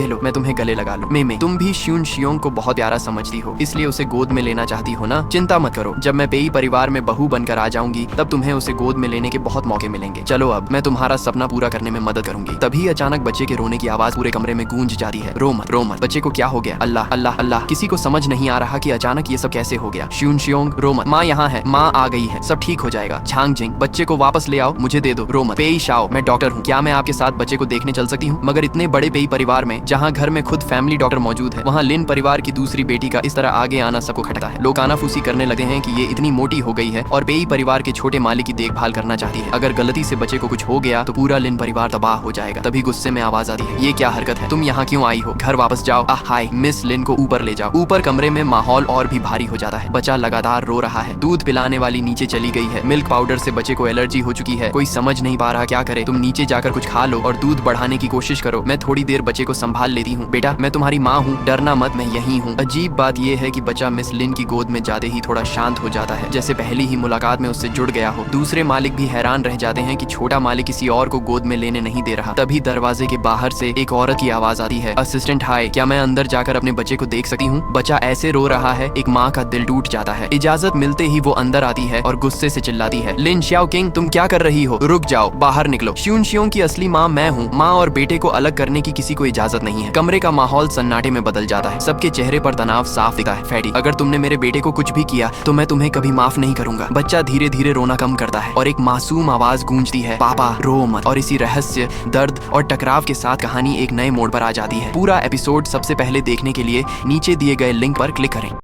ये लो, मैं तुम्हें गले लगा लूं। मे तुम भी श्यून शियोंग को बहुत प्यारा समझती हो, इसलिए उसे गोद में लेना चाहती हो ना? चिंता मत करो, जब मैं पेई परिवार में बहू बनकर आ जाऊंगी तब तुम्हें उसे गोद में लेने के बहुत मौके मिलेंगे। चलो अब मैं तुम्हारा सपना पूरा करने में मदद करूंगी। तभी अचानक बच्चे के रोने की आवाज पूरे कमरे में गूंज जाती है। रो मत, रो मत, बच्चे को क्या हो गया? अल्लाह अल्लाह अल्लाह। किसी को समझ नहीं आ रहा कि अचानक ये सब कैसे हो गया। श्यून शियोंग, रो मत, माँ यहाँ है, माँ आ गई है, सब ठीक हो जाएगा। झांग जिंग, बच्चे को वापस ले आओ, मुझे दे दो। रो मत। पेई शाओ, मैं डॉक्टर हूँ, क्या मैं आपके साथ बच्चे को देखने चल सकती हूँ? मगर इतने बड़े पेई परिवार में, जहाँ घर में खुद फैमिली डॉक्टर मौजूद है, वहाँ लिन परिवार की दूसरी बेटी का इस तरह आगे आना सबको खटकता है। लोग आनाफूसी करने लगे हैं कि ये इतनी मोटी हो गई है और पेई परिवार के छोटे मालिक की देखभाल करना चाहती है। अगर गलती से बच्चे को कुछ हो गया तो पूरा लिन परिवार तबाह हो जाएगा। तभी गुस्से में आवाज आती है, ये क्या हरकत है? तुम यहाँ क्यों आई हो? घर वापस जाओ। हाय, मिस लिन को ऊपर ले जाओ। ऊपर कमरे में माहौल और भी भारी हो जाता है। बच्चा लगातार रो रहा है। दूध पिलाने वाली नीचे चली गई है। मिल्क पाउडर से बच्चे को एलर्जी हो चुकी है। कोई समझ नहीं पा रहा क्या करे। तुम नीचे जाकर कुछ खा लो और दूध बढ़ाने की कोशिश करो। मैं थोड़ी देर बच्चे को संभाल लेती हूँ। बेटा, मैं तुम्हारी माँ हूँ, डरना मत, मैं यही हूँ। अजीब बात यह है कि बच्चा मिस लिन की गोद में जाते ही थोड़ा शांत हो जाता है, जैसे पहली ही मुलाकात में उससे जुड़ गया हो। दूसरे मालिक भी हैरान रह जाते हैं कि छोटा मालिक किसी और को गोद में लेने नहीं दे रहा। तभी दरवाजे के बाहर से एक औरत की आवाज आती है, असिस्टेंट, हाय, क्या मैं अंदर जाकर अपने बच्चे को देख सकती हूँ? बच्चा ऐसे रो रहा है, एक माँ का दिल टूट जाता है। इजाजत मिलते ही वो अंदर आती है और गुस्से से चिल्लाती है, लिन शाओ किंग, तुम क्या कर रही हो? रुक जाओ, बाहर निकलो। श्यून शियोंग की असली माँ मैं हूँ। माँ और बेटे को अलग करने की किसी को इजाजत नहीं है। कमरे का माहौल सन्नाटे में बदल जाता है। सबके चेहरे पर तनाव साफ दिखता है। फैडी, अगर तुमने मेरे बेटे को कुछ भी किया तो मैं तुम्हें कभी माफ नहीं करूंगा। बच्चा धीरे धीरे रोना कम करता है और एक मासूम आवाज गूंजती है, पापा रो मत। और इसी रहस्य, दर्द और टकराव के साथ कहानी एक नए मोड़ पर आ जाती है। पूरा एपिसोड सबसे पहले देखने के लिए नीचे दिए गए लिंक पर क्लिक करें।